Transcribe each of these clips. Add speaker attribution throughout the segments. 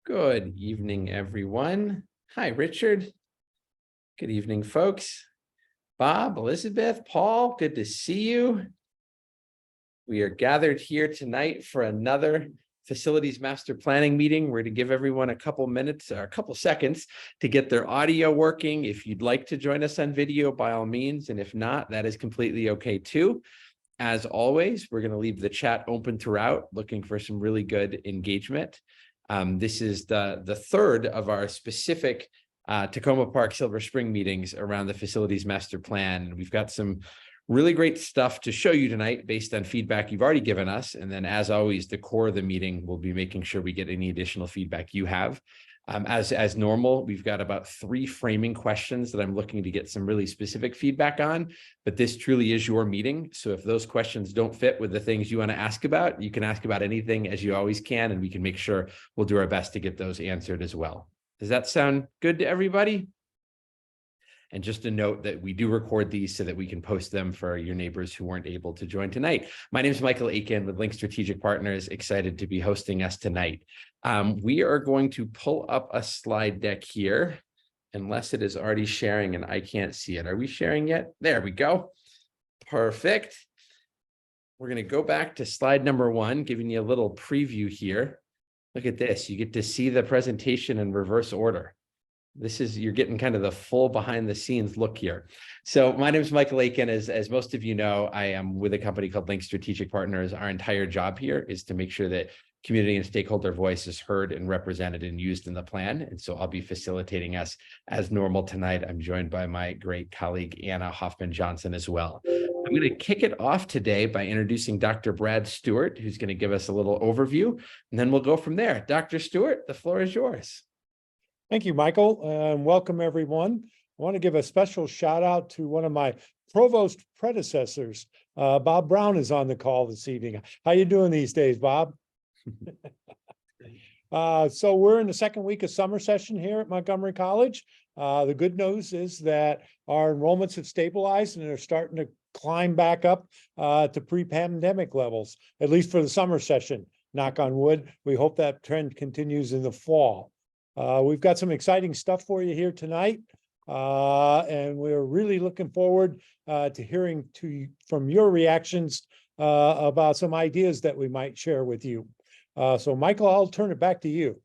Speaker 1: Good evening, everyone. Hi, Richard. Good evening, folks. Bob, Elizabeth, Paul, good to see you. We are gathered here tonight for another facilities master planning meeting. We're to give everyone a couple minutes or a couple seconds to get their audio working. If you'd like to join us on video, by all means, and if not, that is completely okay too. As always, we're going to leave the chat open throughout, looking for some really good engagement. This is the third of our specific Tacoma Park Silver Spring meetings around the facilities master plan. We've got some really great stuff to show you tonight based on feedback you've already given us. And then as always, the core of the meeting will be making sure we get any additional feedback you have. As normal, we've got about 3 framing questions that I'm looking to get some really specific feedback on, but this truly is your meeting. So if those questions don't fit with the things you want to ask about, you can ask about anything as you always can, and we can make sure we'll do our best to get those answered as well. Does that sound good to everybody? And just a note that we do record these so that we can post them for your neighbors who weren't able to join tonight. My name is Michael Aiken with Link Strategic Partners, excited to be hosting us tonight. We are going to pull up a slide deck here, unless it is already sharing and I can't see it. Are we sharing yet? There we go. Perfect. We're going to go back to slide number 1, giving you a little preview here. Look at this. You get to see the presentation in reverse order. You're getting kind of the full behind the scenes look here. So my name is Michael Aiken. As most of you know, I am with a company called Link Strategic Partners. Our entire job here is to make sure that community and stakeholder voice is heard and represented and used in the plan. And so I'll be facilitating us as normal tonight. I'm joined by my great colleague, Anna Hoffman-Johnson, as well. I'm going to kick it off today by introducing Dr. Brad Stewart, who's going to give us a little overview, and then we'll go from there. Dr. Stewart, the floor is yours.
Speaker 2: Thank you, Michael, and welcome everyone. I want to give a special shout out to one of my provost predecessors. Bob Brown is on the call this evening. How you doing these days, Bob? So we're in the second week of summer session here at Montgomery College. The good news is that our enrollments have stabilized and are starting to climb back up to pre-pandemic levels, at least for the summer session. Knock on wood. We hope that trend continues in the fall. We've got some exciting stuff for you here tonight, and we're really looking forward to hearing from your reactions about some ideas that we might share with you. So, Michael, I'll turn it back to you.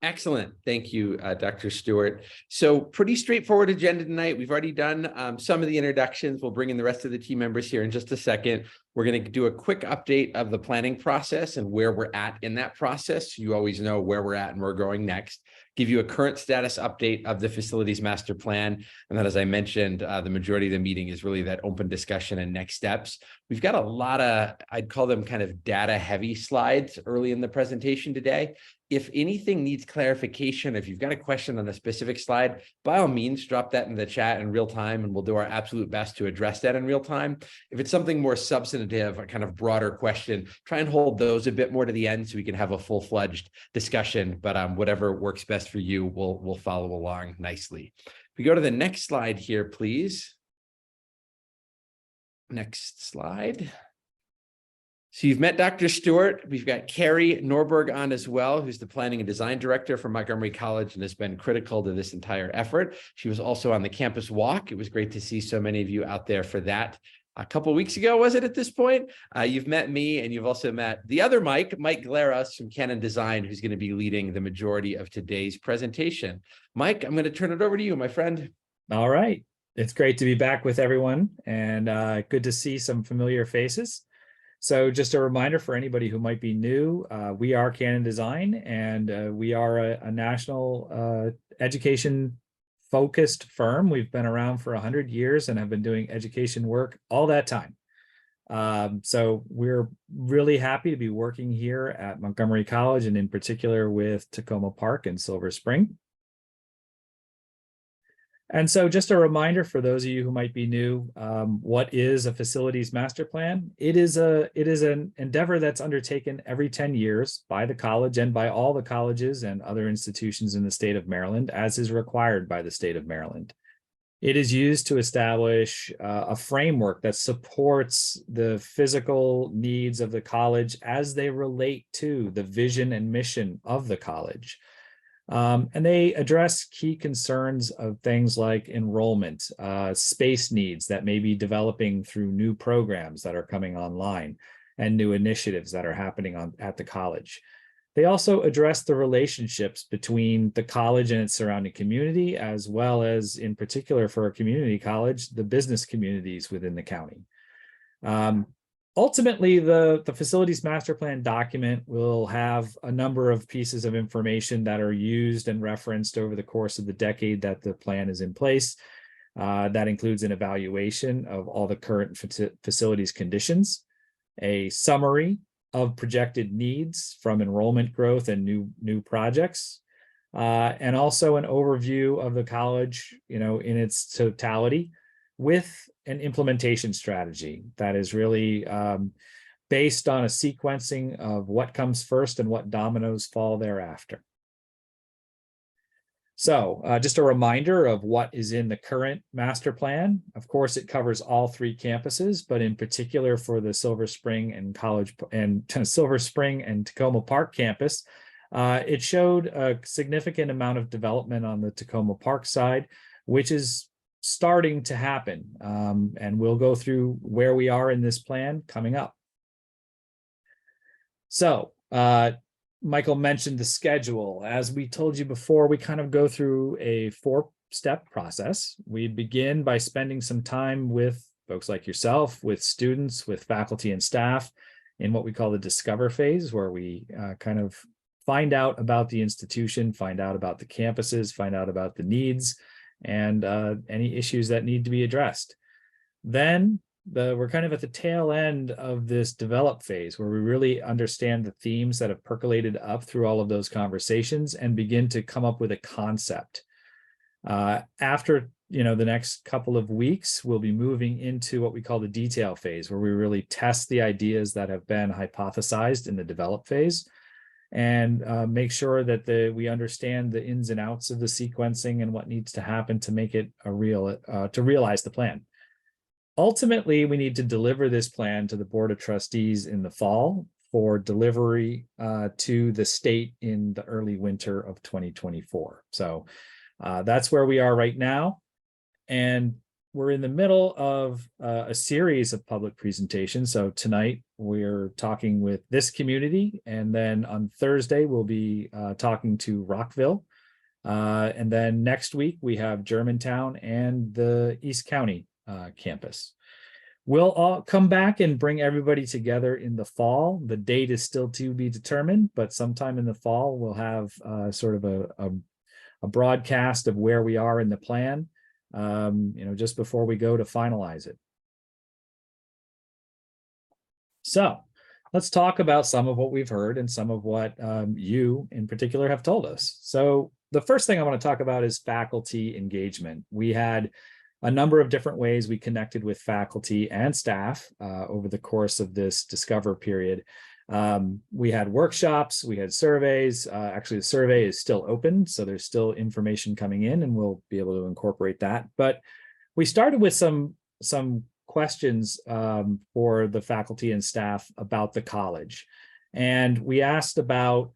Speaker 1: Excellent. Thank you, Dr. Stewart. So pretty straightforward agenda tonight. We've already done some of the introductions. We'll bring in the rest of the team members here in just a second. We're going to do a quick update of the planning process and where we're at in that process. You always know where we're at and where we're going next. Give you a current status update of the facilities master plan. And then, as I mentioned, the majority of the meeting is really that open discussion and next steps. We've got a lot of, I'd call them kind of data heavy slides early in the presentation today. If anything needs clarification, if you've got a question on a specific slide, by all means, drop that in the chat in real time, and we'll do our absolute best to address that in real time. If it's something more substantive, a kind of broader question, try and hold those a bit more to the end so we can have a full-fledged discussion. But whatever works best for you, we'll follow along nicely. If we go to the next slide here, please. Next slide. So you've met Dr. Stewart. We've got Carrie Norberg on as well, who's the planning and design director for Montgomery College and has been critical to this entire effort. She was also on the campus walk. It was great to see so many of you out there for that. A couple of weeks ago, was it at this point? You've met me, and you've also met the other Mike Glaras from Canon Design, who's going to be leading the majority of today's presentation. Mike, I'm going to turn it over to you, my friend.
Speaker 3: All right. It's great to be back with everyone, and good to see some familiar faces. So just a reminder for anybody who might be new, we are Canon Design, and we are a national education-focused firm. We've been around for 100 years and have been doing education work all that time. So we're really happy to be working here at Montgomery College, and in particular with Tacoma Park and Silver Spring. And so just a reminder for those of you who might be new, what is a facilities master plan? It is an endeavor that's undertaken every 10 years by the college and by all the colleges and other institutions in the state of Maryland, as is required by the state of Maryland. It is used to establish a framework that supports the physical needs of the college as they relate to the vision and mission of the college. And they address key concerns of things like enrollment, space needs that may be developing through new programs that are coming online and new initiatives that are happening at the college. They also address the relationships between the college and its surrounding community, as well as, in particular for a community college, the business communities within the county. Ultimately, the facilities master plan document will have a number of pieces of information that are used and referenced over the course of the decade that the plan is in place. That includes an evaluation of all the current facilities conditions, a summary of projected needs from enrollment growth and new projects, and also an overview of the college, in its totality, with an implementation strategy that is really based on a sequencing of what comes first and what dominoes fall thereafter. So just a reminder of what is in the current master plan. Of course, it covers all 3 campuses, but in particular for the Silver Spring and Silver Spring and Tacoma Park campus, it showed a significant amount of development on the Tacoma Park side, which is starting to happen. And we'll go through where we are in this plan coming up. So Michael mentioned the schedule. As we told you before, we kind of go through a 4-step process. We begin by spending some time with folks like yourself, with students, with faculty and staff in what we call the discover phase, where we kind of find out about the institution, find out about the campuses, find out about the needs, and any issues that need to be addressed. Then we're kind of at the tail end of this develop phase, where we really understand the themes that have percolated up through all of those conversations and begin to come up with a concept. After the next couple of weeks, we'll be moving into what we call the detail phase, where we really test the ideas that have been hypothesized in the develop phase, and make sure that we understand the ins and outs of the sequencing and what needs to happen to make it to realize the plan. Ultimately, we need to deliver this plan to the Board of Trustees in the fall for delivery to the state in the early winter of 2024. So that's where we are right now. And we're in the middle of a series of public presentations. So tonight we're talking with this community, and then on Thursday we'll be talking to Rockville. And then next week we have Germantown and the East County campus. We'll all come back and bring everybody together in the fall. The date is still to be determined, but sometime in the fall we'll have sort of a broadcast of where we are in the plan, just before we go to finalize it. So let's talk about some of what we've heard and some of what you in particular have told us. So the first thing I want to talk about is faculty engagement. We had a number of different ways we connected with faculty and staff over the course of this Discover period. We had workshops, we had surveys. Actually, the survey is still open, so there's still information coming in, and we'll be able to incorporate that. But we started with some questions for the faculty and staff about the college. And we asked about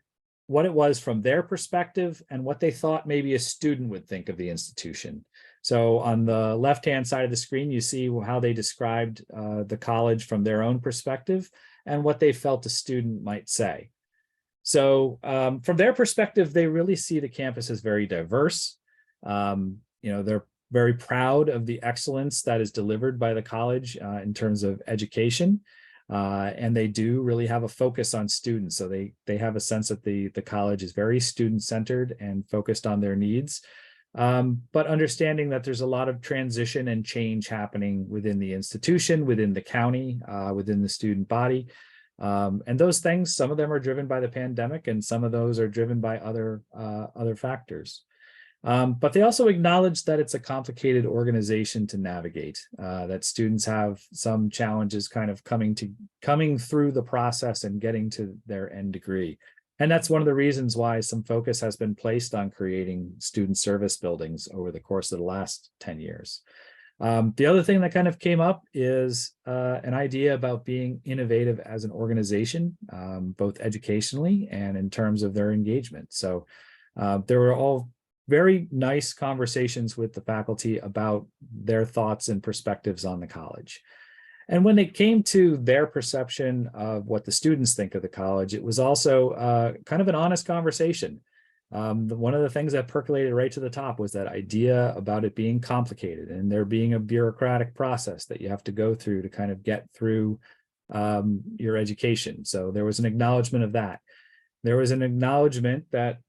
Speaker 3: what it was from their perspective and what they thought maybe a student would think of the institution. So on the left-hand side of the screen, you see how they described the college from their own perspective and what they felt a student might say. So from their perspective, they really see the campus as very diverse. They're very proud of the excellence that is delivered by the college in terms of education. And they do really have a focus on students. So they have a sense that the college is very student-centered and focused on their needs. But understanding that there's a lot of transition and change happening within the institution, within the county, within the student body. And those things, some of them are driven by the pandemic, and some of those are driven by other factors. But they also acknowledge that it's a complicated organization to navigate, that students have some challenges kind of coming through the process and getting to their end degree. And that's one of the reasons why some focus has been placed on creating student service buildings over the course of the last 10 years. The other thing that kind of came up is an idea about being innovative as an organization, both educationally and in terms of their engagement. So There were all very nice conversations with the faculty about their thoughts and perspectives on the college. And when it came to their perception of what the students think of the college, it was also kind of an honest conversation. One of the things that percolated right to the top was that idea about it being complicated and there being a bureaucratic process that you have to go through to kind of get through your education. So there was an acknowledgement of that. There was an acknowledgement that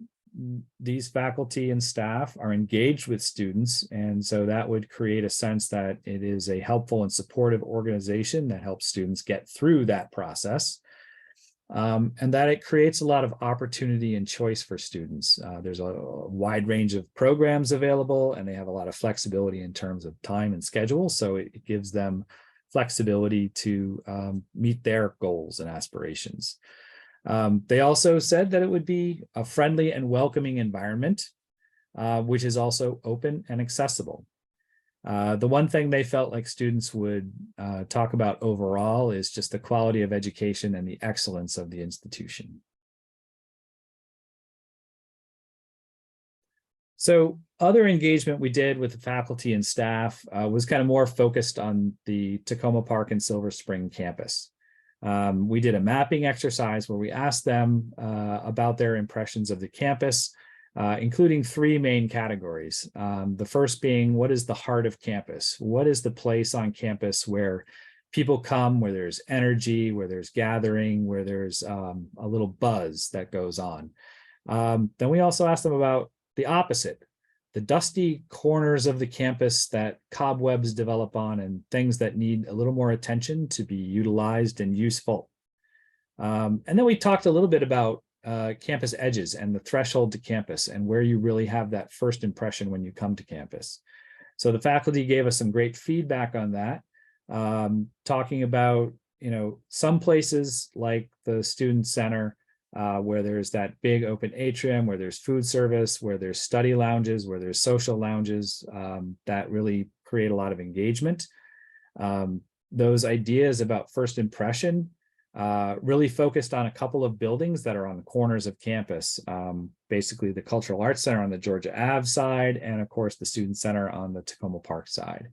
Speaker 3: these faculty and staff are engaged with students, and so that would create a sense that it is a helpful and supportive organization that helps students get through that process, and that it creates a lot of opportunity and choice for students. There's a wide range of programs available, and they have a lot of flexibility in terms of time and schedule, so it gives them flexibility to meet their goals and aspirations. They also said that it would be a friendly and welcoming environment, which is also open and accessible. The one thing they felt like students would talk about overall is just the quality of education and the excellence of the institution. So other engagement we did with the faculty and staff was kind of more focused on the Tacoma Park and Silver Spring campus. We did a mapping exercise where we asked them about their impressions of the campus, including three main categories. The first being, what is the heart of campus? What is the place on campus where people come, where there's energy, where there's gathering, where there's a little buzz that goes on? Then we also asked them about the opposite, the dusty corners of the campus that cobwebs develop on and things that need a little more attention to be utilized and useful. And then we talked a little bit about campus edges and the threshold to campus and where you really have that first impression when you come to campus. So the faculty gave us some great feedback on that, talking about, some places like the Student Center, where there's that big open atrium, where there's food service, where there's study lounges, where there's social lounges, that really create a lot of engagement. Those ideas about first impression really focused on a couple of buildings that are on the corners of campus, basically the Cultural Arts Center on the Georgia Ave side, and of course the Student Center on the Tacoma Park side.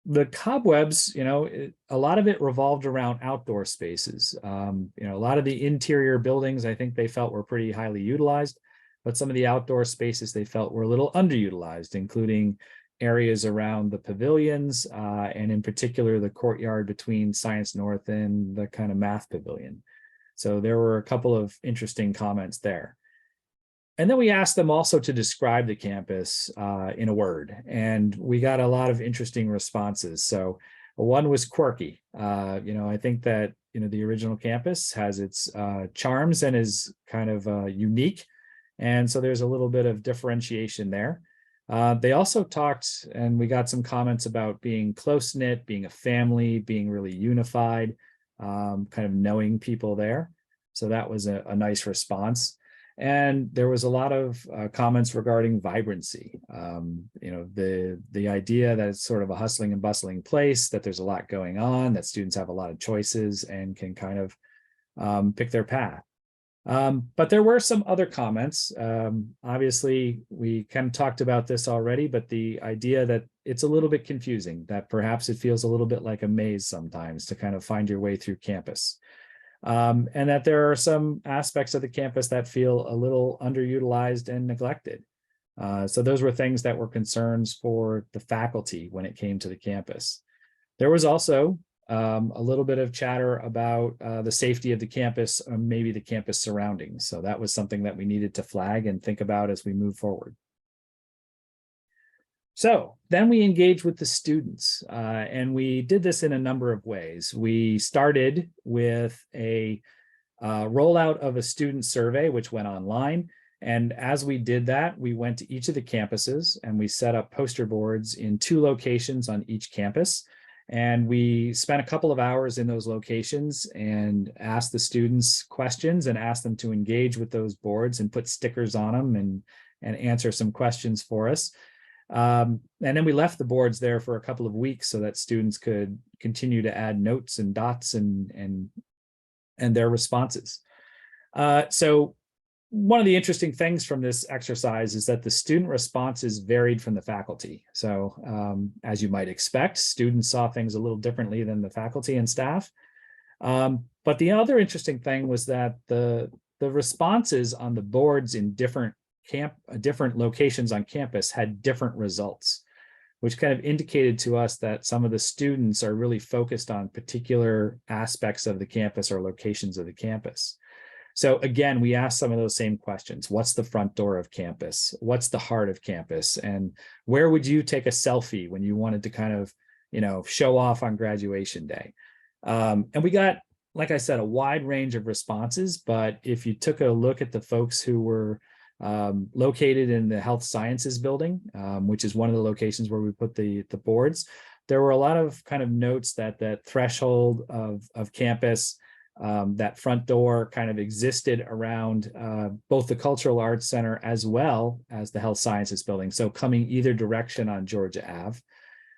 Speaker 3: The cobwebs, a lot of it revolved around outdoor spaces. A lot of the interior buildings, I think they felt were pretty highly utilized, but some of the outdoor spaces they felt were a little underutilized, including areas around the pavilions, and in particular, the courtyard between Science North and the kind of math pavilion. So there were a couple of interesting comments there. And then we asked them also to describe the campus in a word, and we got a lot of interesting responses. So one was quirky. I think that the original campus has its charms and is kind of unique, and so there's a little bit of differentiation there. They also talked, and we got some comments about being close-knit, being a family, being really unified, kind of knowing people there. So that was a nice response. And there was a lot of comments regarding vibrancy. The idea that it's sort of a hustling and bustling place, that there's a lot going on, that students have a lot of choices and can kind of pick their path. But there were some other comments. Obviously, we kind of talked about this already, but the idea that it's a little bit confusing, that perhaps it feels a little bit like a maze sometimes to kind of find your way through campus. And that there are some aspects of the campus that feel a little underutilized and neglected. So those were things that were concerns for the faculty when it came to the campus. There was also a little bit of chatter about the safety of the campus, or maybe the campus surroundings. So that was something that we needed to flag and think about as we move forward. So then we engaged with the students, and we did this in a number of ways. We started with a rollout of a student survey, which went online. And as we did that, we went to each of the campuses and we set up poster boards in 2 locations on each campus. And we spent a couple of hours in those locations and asked the students questions and asked them to engage with those boards and put stickers on them and answer some questions for us. And then we left the boards there for a couple of weeks so that students could continue to add notes and dots and their responses. So one of the interesting things from this exercise is that the student responses varied from the faculty. So as you might expect, students saw things a little differently than the faculty and staff. But the other interesting thing was that the responses on the boards in different locations on campus had different results, which kind of indicated to us that some of the students are really focused on particular aspects of the campus or locations of the campus. So again, we asked some of those same questions. What's the front door of campus? What's the heart of campus? And where would you take a selfie when you wanted to kind of, show off on graduation day? And we got, like I said, a wide range of responses. But if you took a look at the folks who were located in the health sciences building, which is one of the locations where we put the boards, there were a lot of kind of notes that that threshold of campus, that front door kind of existed around both the Cultural Arts Center as well as the health sciences building. So coming either direction on Georgia Ave.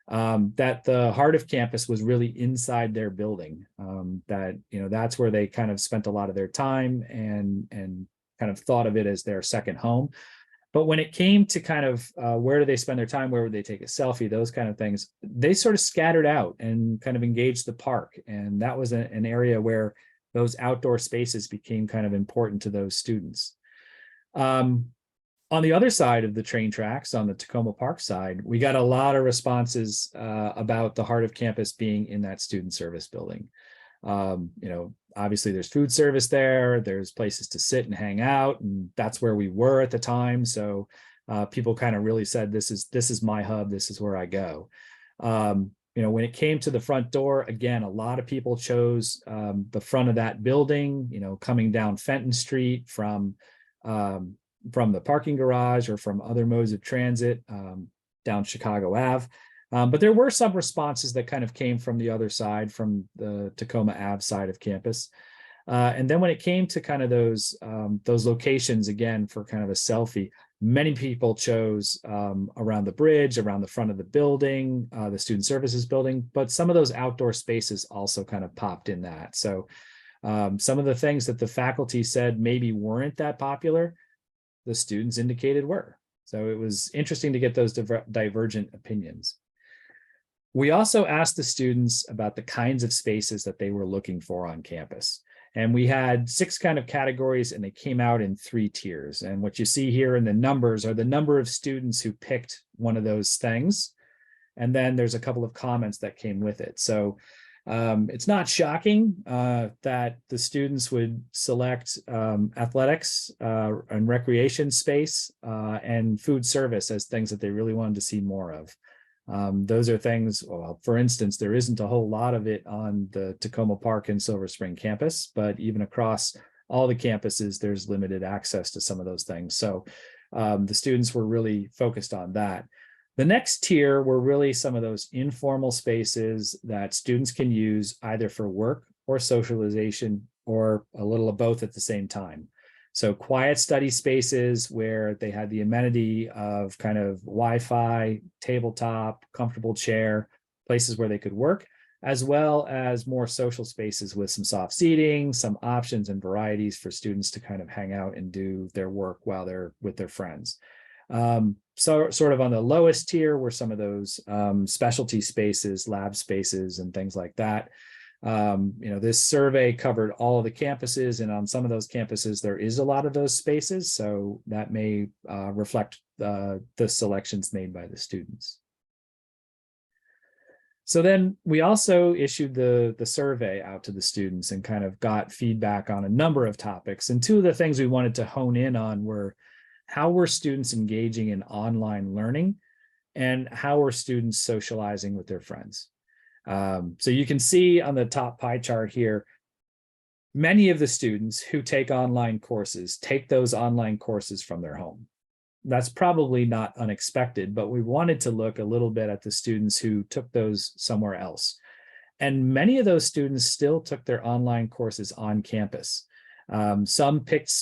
Speaker 3: That the heart of campus was really inside their building, that, that's where they kind of spent a lot of their time and kind of thought of it as their second home. But when it came to kind of where do they spend their time, where would they take a selfie, those kind of things, they sort of scattered out and kind of engaged the park. And that was an area where those outdoor spaces became kind of important to those students. On the other side of the train tracks, on the Tacoma Park side, we got a lot of responses about the heart of campus being in that student service building. Obviously there's food service there, there's places to sit and hang out, and that's where we were at the time. So people kind of really said, this is my hub, this is where I go. When it came to the front door, again, a lot of people chose the front of that building, coming down Fenton Street from the parking garage or from other modes of transit down Chicago Ave. But there were some responses that kind of came from the other side, from the Tacoma Ave side of campus. And then when it came to kind of those locations, again, for kind of a selfie, many people chose around the bridge, around the front of the building, the student services building, but some of those outdoor spaces also kind of popped in that. So some of the things that the faculty said maybe weren't that popular, the students indicated were. So it was interesting to get those divergent opinions. We also asked the students about the kinds of spaces that they were looking for on campus. And we had 6 kind of categories, and they came out in 3 tiers. And what you see here in the numbers are the number of students who picked one of those things. And then there's a couple of comments that came with it. So it's not shocking that the students would select athletics and recreation space and food service as things that they really wanted to see more of. Those are things, well, for instance, there isn't a whole lot of it on the Tacoma Park and Silver Spring campus, but even across all the campuses, there's limited access to some of those things. So the students were really focused on that. The next tier were really some of those informal spaces that students can use either for work or socialization, or a little of both at the same time. So quiet study spaces where they had the amenity of kind of Wi-Fi, tabletop, comfortable chair, places where they could work, as well as more social spaces with some soft seating, some options and varieties for students to kind of hang out and do their work while they're with their friends. So sort of on the lowest tier were some of those specialty spaces, lab spaces, and things like that. This survey covered all of the campuses, and on some of those campuses, there is a lot of those spaces. So that may reflect the selections made by the students. So then we also issued the survey out to the students and kind of got feedback on a number of topics. And 2 of the things we wanted to hone in on were, how were students engaging in online learning, and how were students socializing with their friends? So you can see on the top pie chart here, many of the students who take online courses take those online courses from their home. That's probably not unexpected, but we wanted to look a little bit at the students who took those somewhere else. And many of those students still took their online courses on campus. Some picked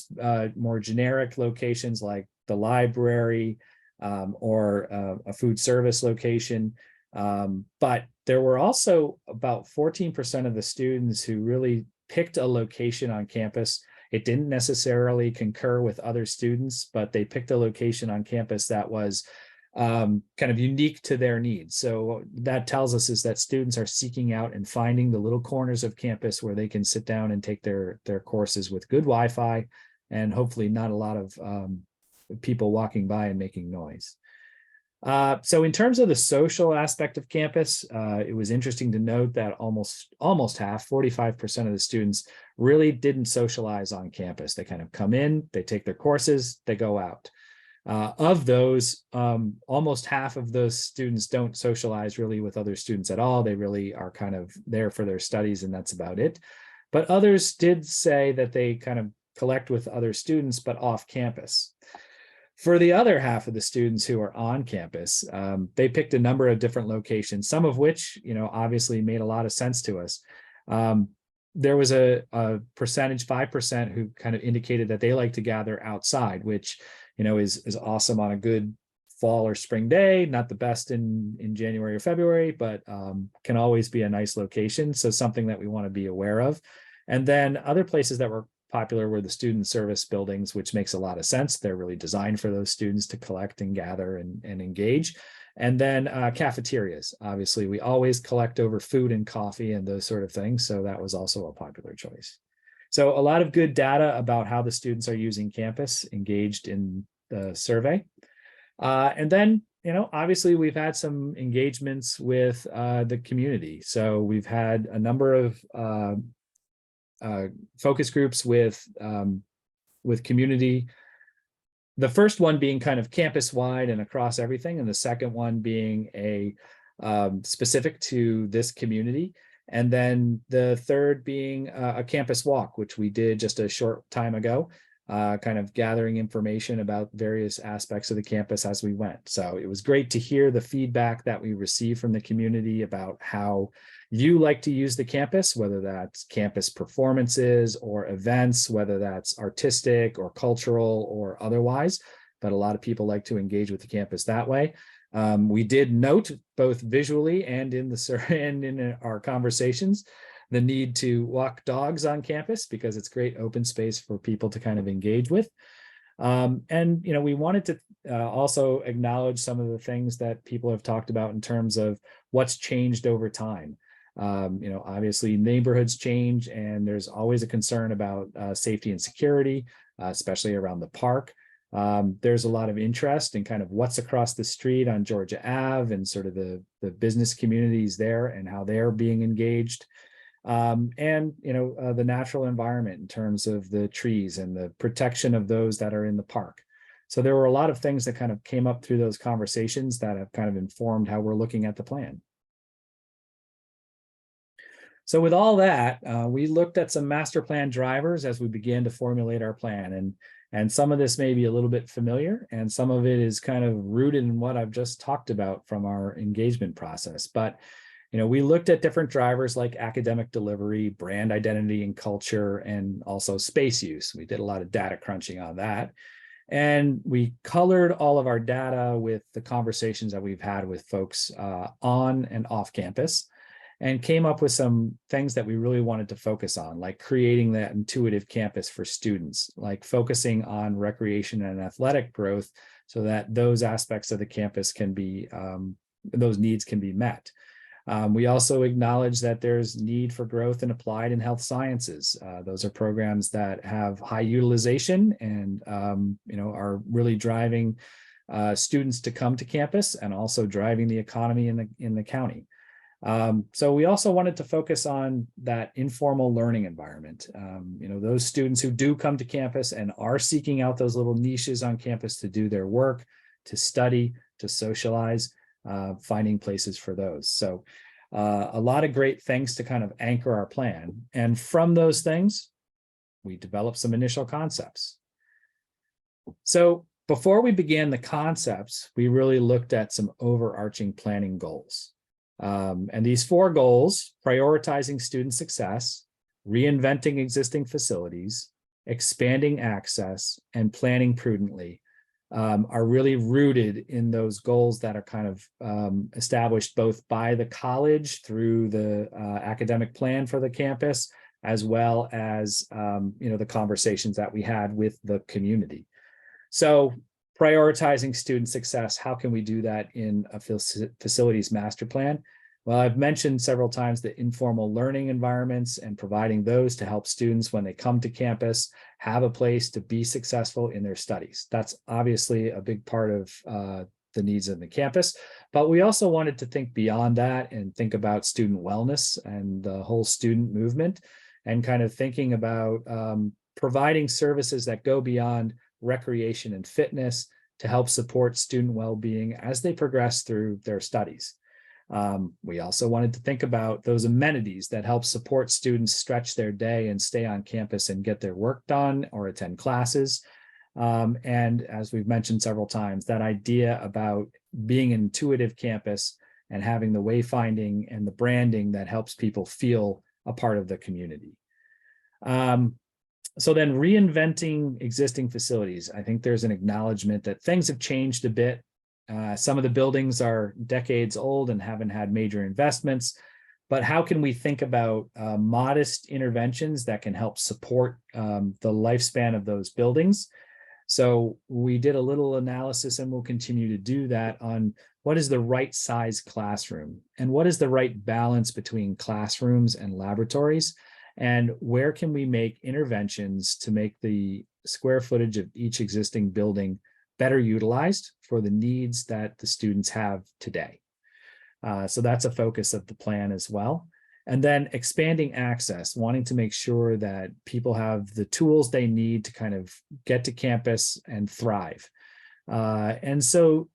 Speaker 3: more generic locations like the library or a food service location. But there were also about 14% of the students who really picked a location on campus It didn't necessarily concur with other students, but they picked a location on campus that was kind of unique to their needs. So that tells us is that students are seeking out and finding the little corners of campus where they can sit down and take their courses with good Wi-Fi and hopefully not a lot of people walking by and making noise. So in terms of the social aspect of campus, it was interesting to note that almost half, 45% of the students really didn't socialize on campus. They kind of come in, they take their courses, they go out. Of those, almost half of those students don't socialize really with other students at all. They really are kind of there for their studies and that's about it. But others did say that they kind of collect with other students, but off campus. For the other half of the students who are on campus, they picked a number of different locations, some of which, obviously made a lot of sense to us. There was a percentage, 5%, who kind of indicated that they like to gather outside, which, is awesome on a good fall or spring day, not the best in January or February, but can always be a nice location. So something that we want to be aware of. And then other places that were popular were the student service buildings, which makes a lot of sense. They're really designed for those students to collect and gather and engage. And then cafeterias. Obviously, we always collect over food and coffee and those sort of things. So that was also a popular choice. So a lot of good data about how the students are using campus engaged in the survey. And then, obviously we've had some engagements with the community. So we've had a number of focus groups with community. The first one being kind of campus wide and across everything, and the second one being a specific to this community. And then the third being a campus walk, which we did just a short time ago, kind of gathering information about various aspects of the campus as we went. So it was great to hear the feedback that we received from the community about how you like to use the campus, whether that's campus performances or events, whether that's artistic or cultural or otherwise. But a lot of people like to engage with the campus that way. We did note both visually and in our conversations the need to walk dogs on campus because it's great open space for people to kind of engage with. And we wanted to also acknowledge some of the things that people have talked about in terms of what's changed over time. Obviously neighborhoods change and there's always a concern about safety and security, especially around the park. There's a lot of interest in kind of what's across the street on Georgia Ave and sort of the business communities there and how they're being engaged. And the natural environment in terms of the trees and the protection of those that are in the park. So there were a lot of things that kind of came up through those conversations that have kind of informed how we're looking at the plan. So with all that, we looked at some master plan drivers as we began to formulate our plan. And some of this may be a little bit familiar, and some of it is kind of rooted in what I've just talked about from our engagement process. But we looked at different drivers like academic delivery, brand identity and culture, and also space use. We did a lot of data crunching on that. And we colored all of our data with the conversations that we've had with folks on and off campus, and came up with some things that we really wanted to focus on, like creating that intuitive campus for students, like focusing on recreation and athletic growth so that those aspects of the campus can be, those needs can be met. We also acknowledge that there's need for growth in applied and health sciences. Those are programs that have high utilization and are really driving students to come to campus and also driving the economy in the county. So we also wanted to focus on that informal learning environment. Those students who do come to campus and are seeking out those little niches on campus to do their work, to study, to socialize, finding places for those. So a lot of great things to kind of anchor our plan. And from those things, we developed some initial concepts. So before we began the concepts, we really looked at some overarching planning goals. And these 4 goals, prioritizing student success, reinventing existing facilities, expanding access, and planning prudently, are really rooted in those goals that are kind of established both by the college through the academic plan for the campus, as well as the conversations that we had with the community. So prioritizing student success, how can we do that in a facilities master plan? Well, I've mentioned several times the informal learning environments and providing those to help students when they come to campus have a place to be successful in their studies. That's obviously a big part of the needs of the campus, but we also wanted to think beyond that and think about student wellness and the whole student movement, and kind of thinking about providing services that go beyond recreation and fitness to help support student well-being as they progress through their studies. We also wanted to think about those amenities that help support students stretch their day and stay on campus and get their work done or attend classes. And as we've mentioned several times, that idea about being an intuitive campus and having the wayfinding and the branding that helps people feel a part of the community. So then reinventing existing facilities. I think there's an acknowledgement that things have changed a bit. Some of the buildings are decades old and haven't had major investments, but how can we think about modest interventions that can help support the lifespan of those buildings? So we did a little analysis, and we'll continue to do that, on what is the right size classroom and what is the right balance between classrooms and laboratories, and where can we make interventions to make the square footage of each existing building better utilized for the needs that the students have today. So that's a focus of the plan as well. And then expanding access, wanting to make sure that people have the tools they need to kind of get to campus and thrive. And so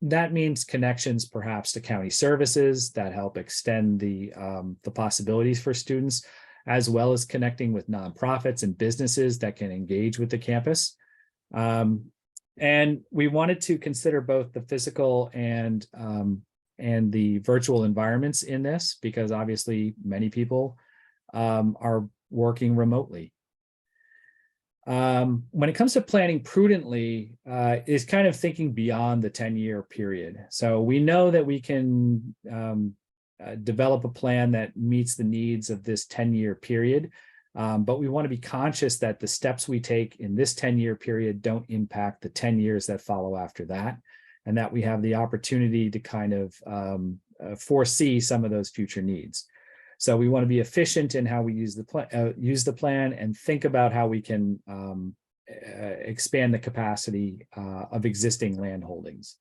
Speaker 3: that means connections perhaps to county services that help extend the possibilities for students, as well as connecting with nonprofits and businesses that can engage with the campus. And we wanted to consider both the physical and the virtual environments in this, because obviously many people are working remotely. When it comes to planning prudently, is kind of thinking beyond the 10-year period. So we know that we can develop a plan that meets the needs of this 10-year period. But we want to be conscious that the steps we take in this 10-year period don't impact the 10 years that follow after that, and that we have the opportunity to kind of foresee some of those future needs. So we want to be efficient in how we use the plan and think about how we can expand the capacity of existing land holdings.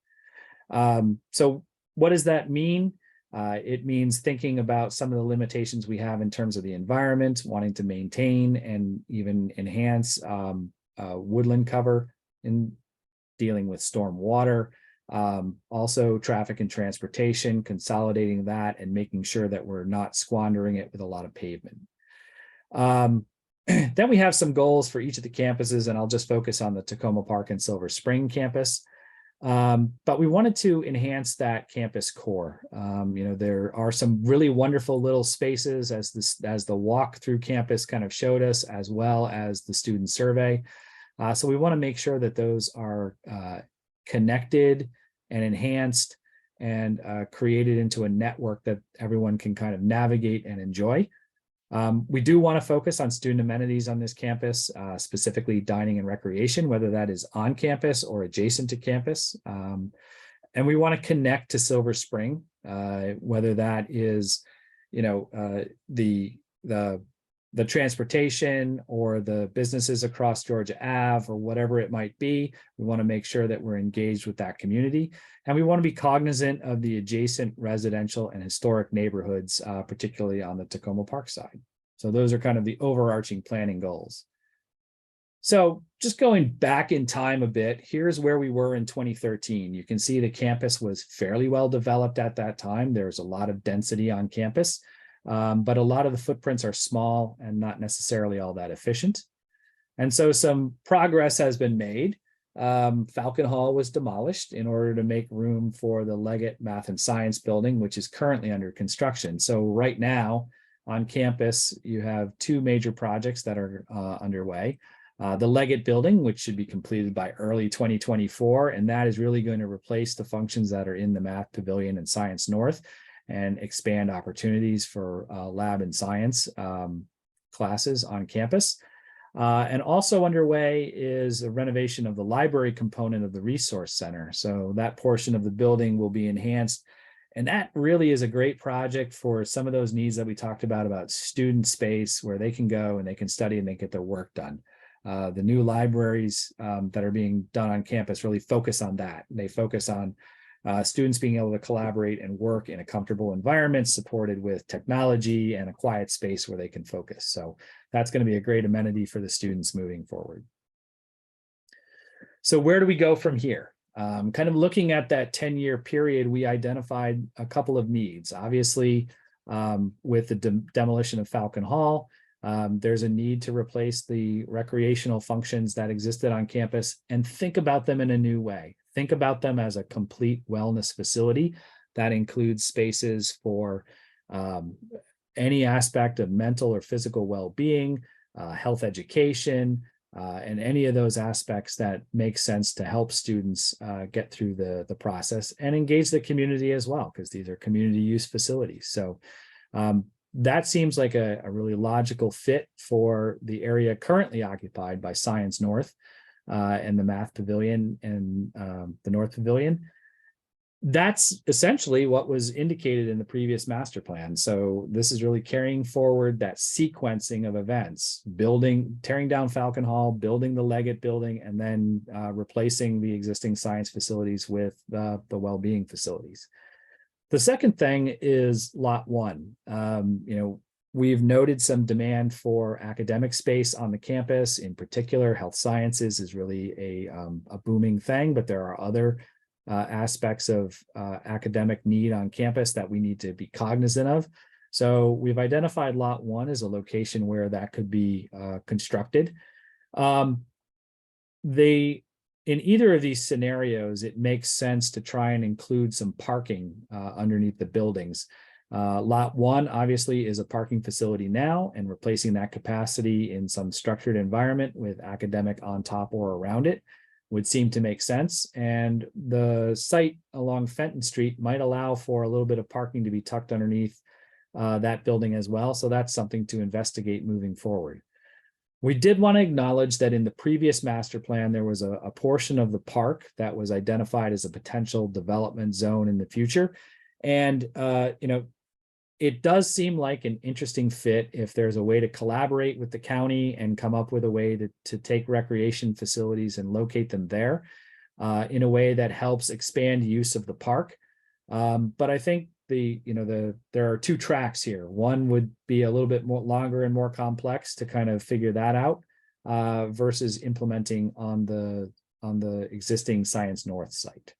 Speaker 3: So what does that mean? It means thinking about some of the limitations we have in terms of the environment, wanting to maintain and even enhance woodland cover in dealing with storm water, also traffic and transportation, consolidating that and making sure that we're not squandering it with a lot of pavement. Then we have some goals for each of the campuses, and I'll just focus on the Tacoma Park and Silver Spring campus. But we wanted to enhance that campus core. There are some really wonderful little spaces, as the walk through campus kind of showed us, as well as the student survey. So we want to make sure that those are connected and enhanced and created into a network that everyone can kind of navigate and enjoy. We do want to focus on student amenities on this campus, specifically dining and recreation, whether that is on campus or adjacent to campus. And we want to connect to Silver Spring, whether that is, the transportation or the businesses across Georgia Ave or whatever it might be. We want to make sure that we're engaged with that community. And we want to be cognizant of the adjacent residential and historic neighborhoods, particularly on the Tacoma Park side. So those are kind of the overarching planning goals. So just going back in time a bit, here's where we were in 2013. You can see the campus was fairly well developed at that time. There's a lot of density on campus. But a lot of the footprints are small and not necessarily all that efficient. And so some progress has been made. Falcon Hall was demolished in order to make room for the Leggett Math and Science building, which is currently under construction. So right now on campus, you have two major projects that are underway. The Leggett building, which should be completed by early 2024, and that is really going to replace the functions that are in the Math Pavilion and Science North, and expand opportunities for lab and science. classes on campus. And also underway is a renovation of the library component of the resource center. So that portion of the building will be enhanced. And that really is a great project for some of those needs that we talked about student space where they can go and they can study and they get their work done. The new libraries that are being done on campus really focus on that. They focus on students being able to collaborate and work in a comfortable environment supported with technology and a quiet space where they can focus. So that's going to be a great amenity for the students moving forward. So where do we go from here? Kind of looking at that 10-year period, we identified a couple of needs. Obviously, with the demolition of Falcon Hall, there's a need to replace the recreational functions that existed on campus and think about them in a new way. Think about them as a complete wellness facility that includes spaces for any aspect of mental or physical well-being, health education, and any of those aspects that make sense to help students get through the process and engage the community as well, because these are community use facilities. So that seems like a really logical fit for the area currently occupied by Science North and the Math Pavilion and the North Pavilion. That's essentially what was indicated in the previous master plan. So this is really carrying forward that sequencing of events, tearing down Falcon Hall, building the Leggett building, and then replacing the existing science facilities with the well-being facilities. The second thing is Lot 1. We've noted some demand for academic space on the campus. In particular, health sciences is really a booming thing, but there are other aspects of academic need on campus that we need to be cognizant of. So we've identified Lot 1 as a location where that could be constructed. In either of these scenarios, it makes sense to try and include some parking underneath the buildings. Lot 1 obviously is a parking facility now, and replacing that capacity in some structured environment with academic on top or around it would seem to make sense. And the site along Fenton Street might allow for a little bit of parking to be tucked underneath that building as well. So that's something to investigate moving forward. We did want to acknowledge that in the previous master plan, there was a portion of the park that was identified as a potential development zone in the future. And, it does seem like an interesting fit if there's a way to collaborate with the county and come up with a way to take recreation facilities and locate them there in a way that helps expand use of the park. But I think there are two tracks here. One would be a little bit more longer and more complex to kind of figure that out versus implementing on the existing Science North site.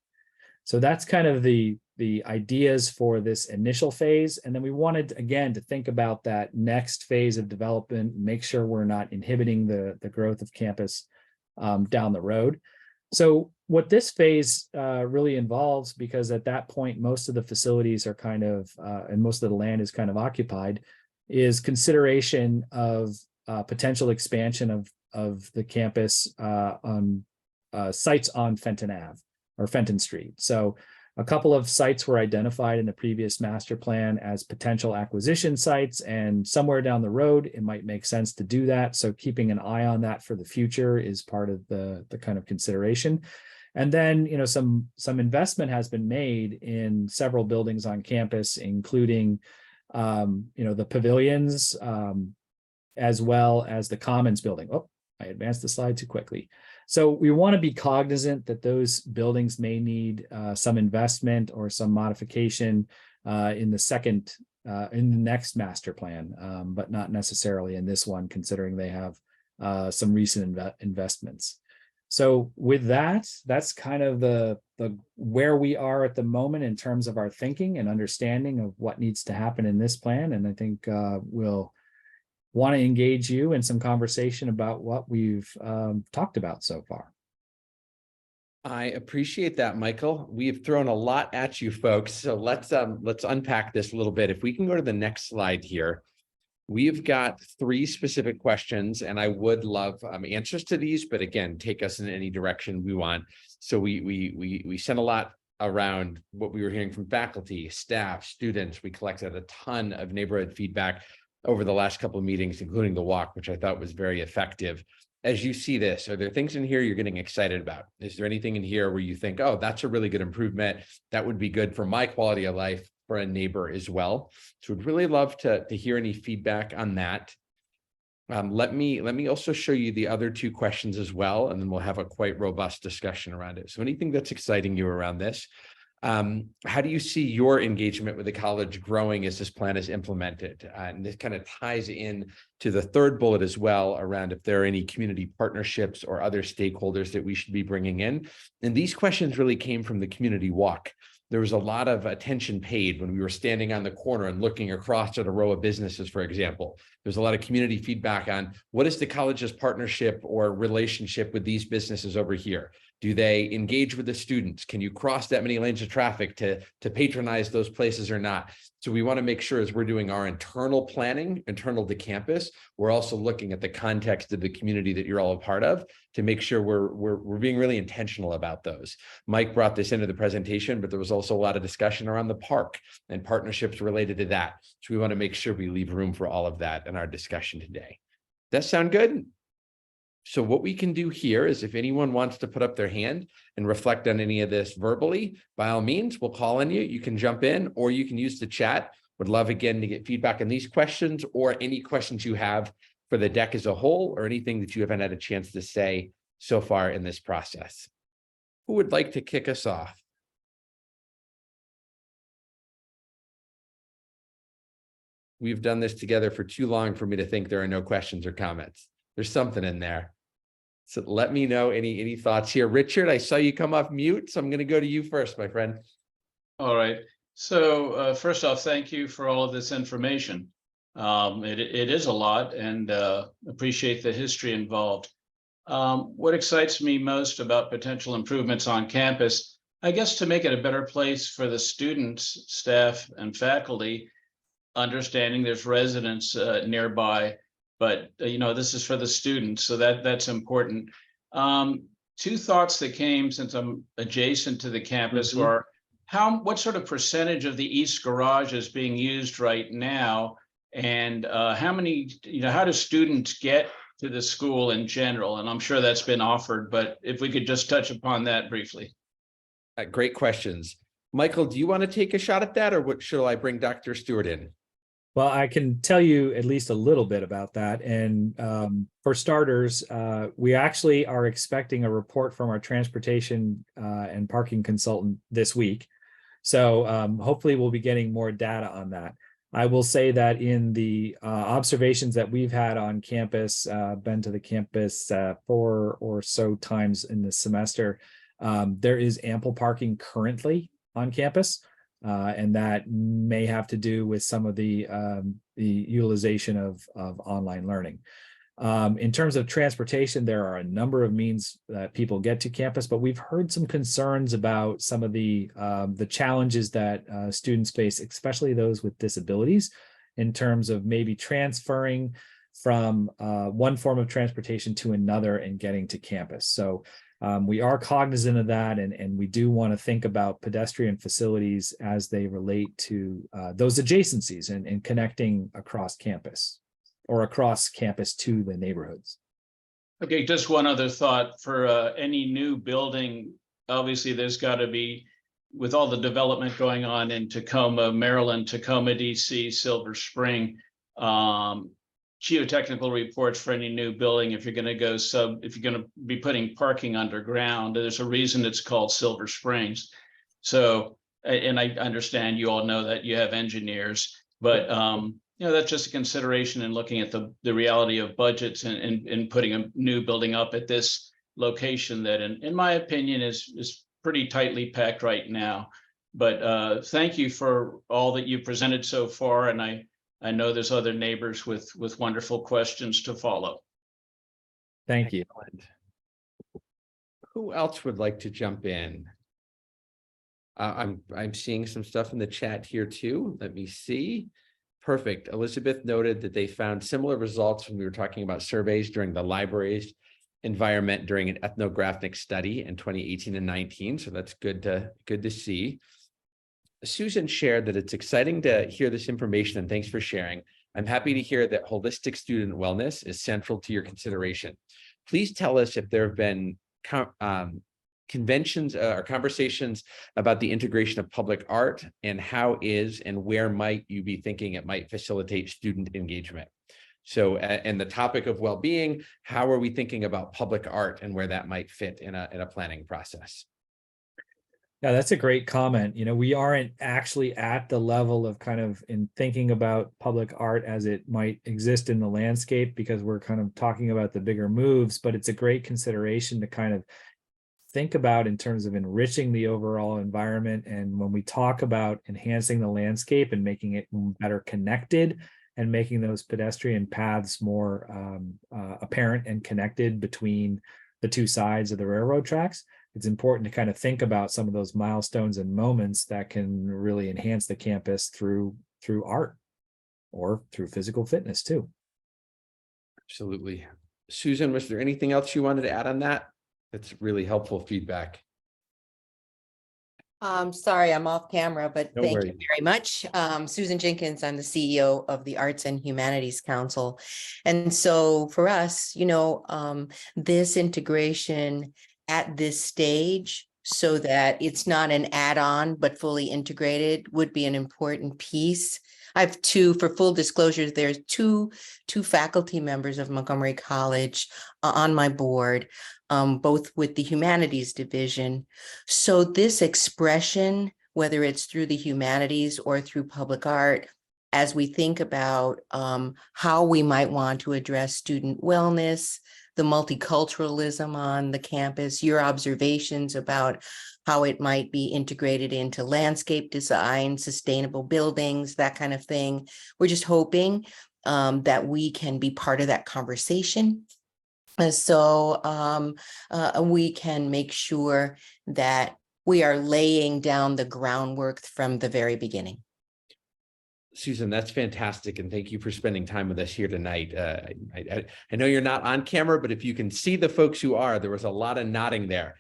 Speaker 3: So that's kind of the ideas for this initial phase. And then we wanted, again, to think about that next phase of development, make sure we're not inhibiting the growth of campus down the road. So what this phase really involves, because at that point, most of the facilities are kind of, and most of the land is kind of occupied, is consideration of potential expansion of the campus on sites on Fenton Ave or Fenton Street. So a couple of sites were identified in the previous master plan as potential acquisition sites, and somewhere down the road, it might make sense to do that. So keeping an eye on that for the future is part of the kind of consideration. And then, some investment has been made in several buildings on campus, including, the pavilions, as well as the Commons building. Oh, I advanced the slide too quickly. So we want to be cognizant that those buildings may need some investment or some modification in the next master plan, but not necessarily in this one, considering they have some recent investments. So with that, that's kind of the where we are at the moment in terms of our thinking and understanding of what needs to happen in this plan. And I think we'll want to engage you in some conversation about what we've talked about so far.
Speaker 1: I appreciate that, Michael. We've thrown a lot at you folks. So let's unpack this a little bit. If we can go to the next slide here. We've got 3 specific questions, and I would love answers to these, but again, take us in any direction we want. So we sent a lot around what we were hearing from faculty, staff, students. We collected a ton of neighborhood feedback. over the last couple of meetings, including the walk, which I thought was very effective. As you see this, are there things in here you're getting excited about? Is there anything in here where you think, oh, that's a really good improvement? That would be good for my quality of life, for a neighbor as well. So we'd really love to hear any feedback on that. Let me also show you the other two questions as well, and then we'll have a quite robust discussion around it. So anything that's exciting you around this? How do you see your engagement with the college growing as this plan is implemented? And this kind of ties in to the third bullet as well, around if there are any community partnerships or other stakeholders that we should be bringing in. And these questions really came from the community walk. There was a lot of attention paid when we were standing on the corner and looking across at a row of businesses, for example. There's a lot of community feedback on what is the college's partnership or relationship with these businesses over here? Do they engage with the students? Can you cross that many lanes of traffic to patronize those places or not? So we want to make sure as we're doing our internal planning, internal to campus, we're also looking at the context of the community that you're all a part of to make sure we're being really intentional about those. Mike brought this into the presentation, but there was also a lot of discussion around the park and partnerships related to that. So we want to make sure we leave room for all of that in our discussion today. Does that sound good? So what we can do here is if anyone wants to put up their hand and reflect on any of this verbally, by all means, we'll call on you. You can jump in or you can use the chat. Would love again to get feedback on these questions or any questions you have for the deck as a whole or anything that you haven't had a chance to say so far in this process. Who would like to kick us off? We've done this together for too long for me to think there are no questions or comments. There's something in there. So let me know any thoughts here. Richard, I saw you come off mute, so I'm going to go to you first, my friend.
Speaker 4: All right. So first off, thank you for all of this information. It is a lot, and appreciate the history involved. What excites me most about potential improvements on campus, I guess, to make it a better place for the students, staff, and faculty, understanding there's residents nearby. But this is for the students, so that's important. Two thoughts that came since I'm adjacent to the campus were what sort of percentage of the east garage is being used right now, and how many, how do students get to the school in general? And I'm sure that's been offered, but if we could just touch upon that briefly.
Speaker 1: Great questions. Michael, do you want to take a shot at that, or what shall I bring Dr. Stewart in?
Speaker 3: Well, I can tell you at least a little bit about that. And for starters, we actually are expecting a report from our transportation and parking consultant this week. So hopefully we'll be getting more data on that. I will say that in the observations that we've had on campus, been to the campus 4 or so times in the semester, there is ample parking currently on campus. And that may have to do with some of the utilization of online learning. In terms of transportation, there are a number of means that people get to campus, but we've heard some concerns about some of the challenges that students face, especially those with disabilities, in terms of maybe transferring from one form of transportation to another and getting to campus. So we are cognizant of that, and we do want to think about pedestrian facilities as they relate to those adjacencies and connecting across campus or across campus to the neighborhoods.
Speaker 4: Okay, just one other thought for any new building. Obviously, there's got to be, with all the development going on in Tacoma, Maryland, Tacoma, DC, Silver Spring, geotechnical reports for any new building. If you're going to go if you're going to be putting parking underground, there's a reason it's called Silver Springs. So, and I understand you all know that you have engineers, but that's just a consideration in looking at the reality of budgets and putting a new building up at this location that, in my opinion, is pretty tightly packed right now. But thank you for all that you presented so far, and I know there's other neighbors with wonderful questions to follow.
Speaker 3: Thank you.
Speaker 1: Who else would like to jump in? I'm seeing some stuff in the chat here too. Let me see. Perfect. Elizabeth noted that they found similar results when we were talking about surveys during the library's environment during an ethnographic study in 2018 and 19. So that's good to see. Susan shared that it's exciting to hear this information, and thanks for sharing. I'm happy to hear that holistic student wellness is central to your consideration. Please tell us if there have been conventions or conversations about the integration of public art, and how is and where might you be thinking it might facilitate student engagement? So, and the topic of well-being, how are we thinking about public art and where that might fit in a planning process?
Speaker 3: Yeah, that's a great comment. We aren't actually at the level of kind of in thinking about public art as it might exist in the landscape, because we're kind of talking about the bigger moves, but it's a great consideration to kind of think about in terms of enriching the overall environment. And when we talk about enhancing the landscape and making it better connected and making those pedestrian paths more apparent and connected between the two sides of the railroad tracks, it's important to kind of think about some of those milestones and moments that can really enhance the campus through art or through physical fitness too.
Speaker 1: Absolutely. Susan, was there anything else you wanted to add on that? That's really helpful feedback.
Speaker 5: Sorry, I'm off camera, but
Speaker 1: No
Speaker 5: thank
Speaker 1: worries.
Speaker 5: you very much. Susan Jenkins, I'm the CEO of the Arts and Humanities Council. And so for us, this integration at this stage, so that it's not an add-on, but fully integrated, would be an important piece. I have for full disclosure, there's two faculty members of Montgomery College on my board, both with the humanities division. So this expression, whether it's through the humanities or through public art, as we think about how we might want to address student wellness, the multiculturalism on the campus, your observations about how it might be integrated into landscape design, sustainable buildings, that kind of thing. We're just hoping that we can be part of that conversation. So we can make sure that we are laying down the groundwork from the very beginning.
Speaker 1: Susan, that's fantastic. And thank you for spending time with us here tonight. I know you're not on camera, but if you can see the folks who are, there was a lot of nodding there.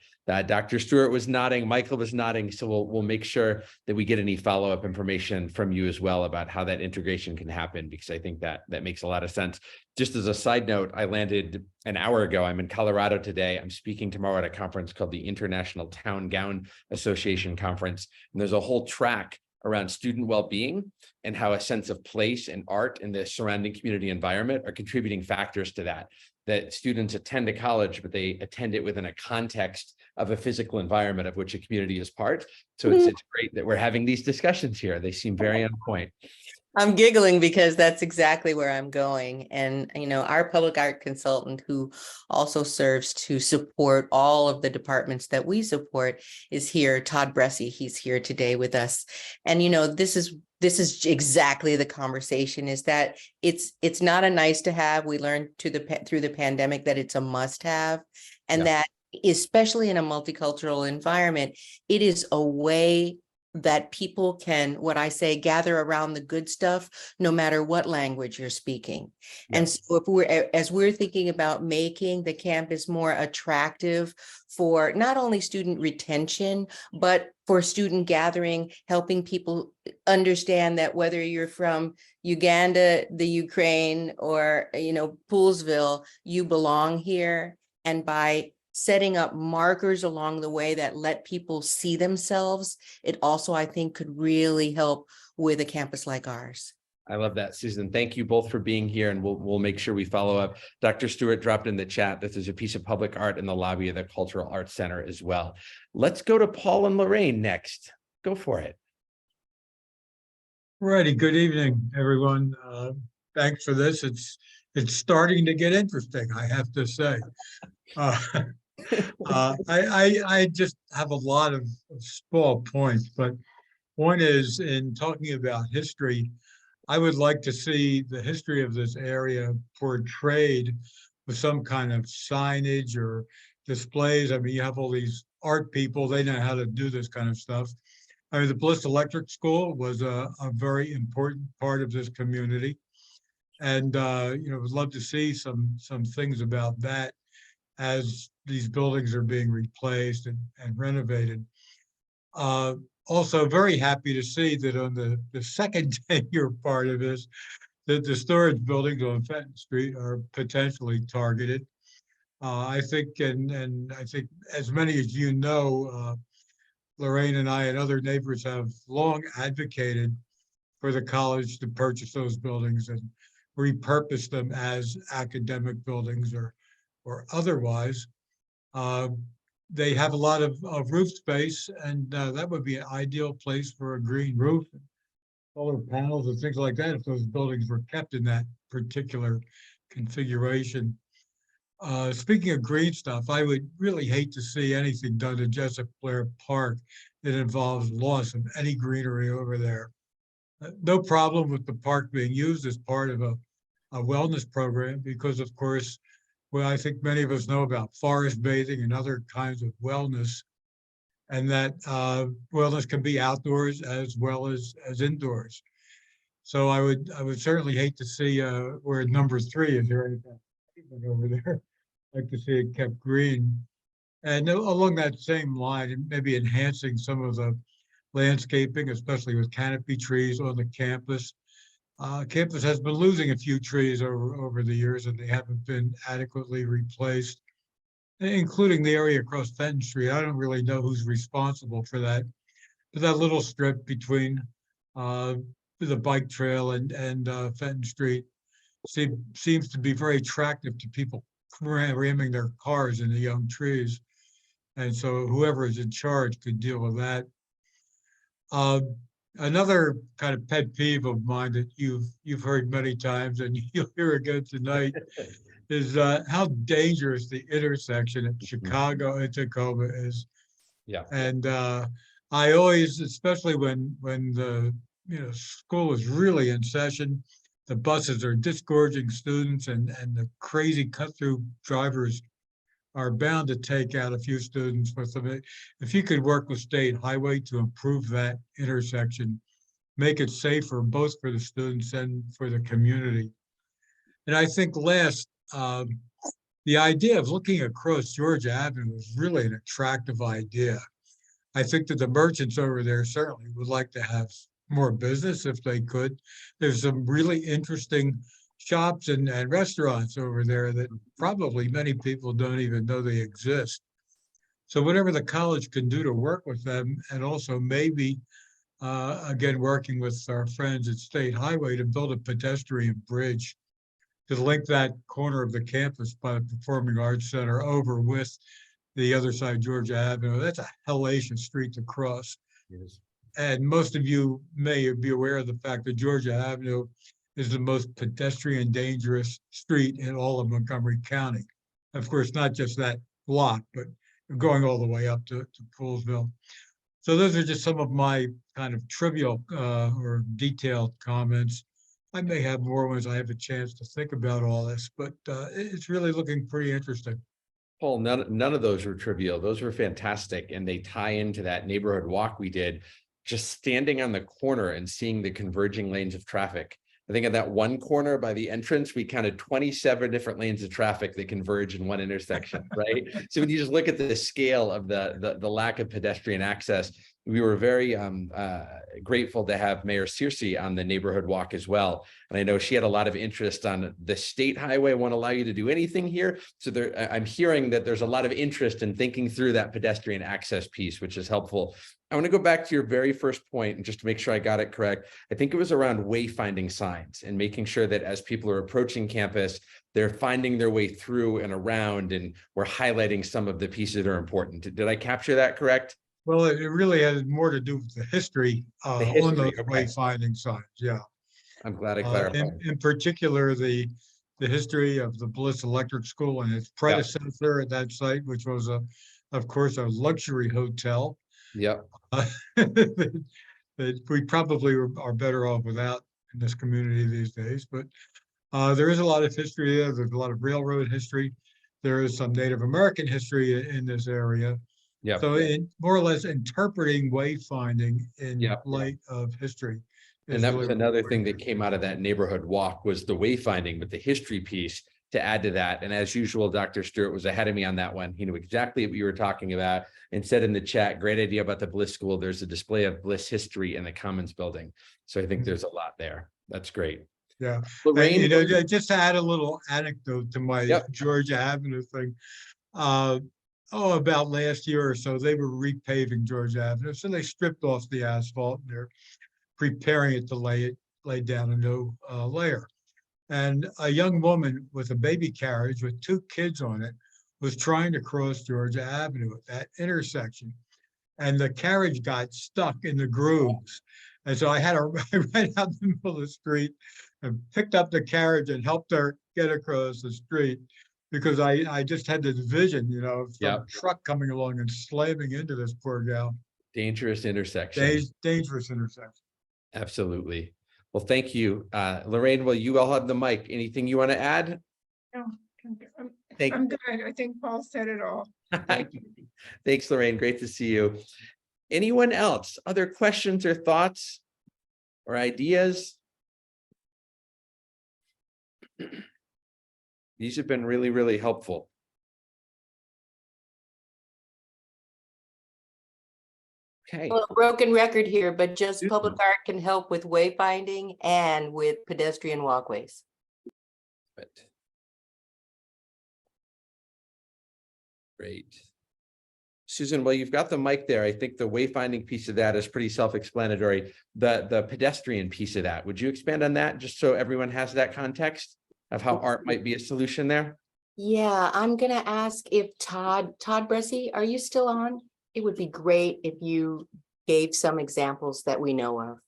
Speaker 1: Dr. Stewart was nodding, Michael was nodding. So we'll make sure that we get any follow-up information from you as well about how that integration can happen, because I think that makes a lot of sense. Just as a side note, I landed an hour ago. I'm in Colorado today. I'm speaking tomorrow at a conference called the International Town Gown Association Conference. And there's a whole track around student well-being and how a sense of place and art in the surrounding community environment are contributing factors to that students attend a college, but they attend it within a context of a physical environment of which a community is part. So it's great that we're having these discussions here. They seem very on point.
Speaker 5: I'm giggling because that's exactly where I'm going. And, our public art consultant, who also serves to support all of the departments that we support, is here, Todd Bressy. He's here today with us. And, this is exactly the conversation, is that it's not a nice to have. We learned through the pandemic that it's a must have, and that especially in a multicultural environment, it is a way that people can, what I say, gather around the good stuff, no matter what language you're speaking. And so as we're thinking about making the campus more attractive for not only student retention, but for student gathering, helping people understand that whether you're from Uganda, the Ukraine, or, Poolsville, you belong here. And by setting up markers along the way that let people see themselves, it also, I think, could really help with a campus like ours.
Speaker 1: I love that, Susan. Thank you both for being here, and we'll make sure we follow up. Dr. Stewart dropped in the chat that there's a piece of public art in the lobby of the Cultural Arts Center as well. Let's go to Paul and Lorraine next. Go for it.
Speaker 6: Righty. Good evening, everyone. Thanks for this. It's starting to get interesting, I have to say. I just have a lot of small points, but one is, in talking about history, I would like to see the history of this area portrayed with some kind of signage or displays. I mean, you have all these art people, they know how to do this kind of stuff. I mean, the Bliss Electric School was a very important part of this community. And, would love to see some things about that as these buildings are being replaced and renovated. Also very happy to see that on the second 10-year part of this, the storage buildings on Fenton Street are potentially targeted. I think, and I think as many as you know, Lorraine and I and other neighbors have long advocated for the college to purchase those buildings and repurpose them as academic buildings or otherwise. They have a lot of roof space, and that would be an ideal place for a green roof, solar panels and things like that if those buildings were kept in that particular configuration. Speaking of green stuff, I would really hate to see anything done to Jessup Blair Park that involves loss of any greenery over there. No problem with the park being used as part of a wellness program because, of course, well, I think many of us know about forest bathing and other kinds of wellness, and that wellness can be outdoors as well as indoors. So I would certainly hate to see where number 3 is there anything over there. I'd like to see it kept green. And along that same line, maybe enhancing some of the landscaping, especially with canopy trees on the campus. Campus has been losing a few trees over the years, and they haven't been adequately replaced, including the area across Fenton Street. I don't really know who's responsible for that, but that little strip between the bike trail and Fenton Street seems to be very attractive to people ramming their cars into young trees. And so whoever is in charge could deal with that. Another kind of pet peeve of mine that you've heard many times and you'll hear again tonight is how dangerous the intersection at Chicago and Tacoma is.
Speaker 1: Yeah.
Speaker 6: And I always, especially when the school is really in session, the buses are disgorging students and the crazy cut-through drivers are bound to take out a few students with them. If you could work with State Highway to improve that intersection, make it safer both for the students and for the community. And I think last, the idea of looking across Georgia Avenue is really an attractive idea. I think that the merchants over there certainly would like to have more business if they could. There's some really interesting shops and restaurants over there that probably many people don't even know they exist. So whatever the college can do to work with them, and also maybe, again, working with our friends at State Highway to build a pedestrian bridge to link that corner of the campus by the Performing Arts Center over with the other side, Georgia Avenue. That's a hellacious street to cross.
Speaker 1: Yes.
Speaker 6: And most of you may be aware of the fact that Georgia Avenue is the most pedestrian dangerous street in all of Montgomery County. Of course, not just that block, but going all the way up to Poolsville. So those are just some of my kind of trivial or detailed comments. I may have more ones I have a chance to think about all this, but it's really looking pretty interesting.
Speaker 1: Paul, none of those were trivial. Those were fantastic. And they tie into that neighborhood walk we did, just standing on the corner and seeing the converging lanes of traffic. I think at that one corner by the entrance, we counted 27 different lanes of traffic that converge in one intersection, right? So when you just look at the scale of the lack of pedestrian access, we were very grateful to have Mayor Searcy on the neighborhood walk as well. And I know she had a lot of interest on the state highway won't allow you to do anything here. So I'm hearing that there's a lot of interest in thinking through that pedestrian access piece, which is helpful. I want to go back to your very first point and just to make sure I got it correct. I think it was around wayfinding signs and making sure that as people are approaching campus, they're finding their way through and around, and we're highlighting some of the pieces that are important. Did I capture that correct?
Speaker 6: Well, it really has more to do with the history, on those
Speaker 1: okay.
Speaker 6: wayfinding signs. Yeah.
Speaker 1: I'm glad I clarified.
Speaker 6: In particular, the history of the Bliss Electric School and its predecessor at that site, which was of course, a luxury hotel.
Speaker 1: Yep.
Speaker 6: That we probably are better off without in this community these days. But there is a lot of history there. There's a lot of railroad history. There is some Native American history in this area.
Speaker 1: Yeah.
Speaker 6: So more or less interpreting wayfinding in light of history.
Speaker 1: And that was another thing that came out of that neighborhood walk was the wayfinding, but the history piece to add to that. And as usual, Dr. Stewart was ahead of me on that one. He knew exactly what you were talking about and said in the chat, great idea about the Bliss School. There's a display of Bliss history in the Commons building. So I think there's a lot there. That's great.
Speaker 6: Yeah. And,
Speaker 1: Lorraine,
Speaker 6: you know, just to add a little anecdote to my
Speaker 1: Yep.
Speaker 6: Georgia Avenue thing. About last year or so, they were repaving Georgia Avenue. So they stripped off the asphalt and they're preparing it to lay down a new layer. And a young woman with a baby carriage with 2 kids on it was trying to cross Georgia Avenue at that intersection. And the carriage got stuck in the grooves. And so I had to right out the middle of the street and picked up the carriage and helped her get across the street because I just had this vision, you know, of some
Speaker 1: Yep.
Speaker 6: truck coming along and slamming into this poor gal.
Speaker 1: dangerous intersection.
Speaker 6: Dangerous intersection.
Speaker 1: Absolutely. Well, thank you. Lorraine, well, you all have the mic. Anything you want to add?
Speaker 7: No,
Speaker 1: Thank-
Speaker 7: I'm good. I think Paul said it all. Thank you.
Speaker 1: Thanks, Lorraine. Great to see you. Anyone else? Other questions or thoughts or ideas? These have been really, really helpful. Okay.
Speaker 5: Well, broken record here, but just
Speaker 1: Susan.
Speaker 5: public art can help with wayfinding and with pedestrian walkways.
Speaker 1: But great. Susan, well, you've got the mic there. I think the wayfinding piece of that is pretty self-explanatory. The pedestrian piece of that, would you expand on that just so everyone has that context of how art might be a solution there?
Speaker 5: Yeah, I'm gonna ask if Todd Bressy, are you still on? It would be great if you gave some examples that we know of.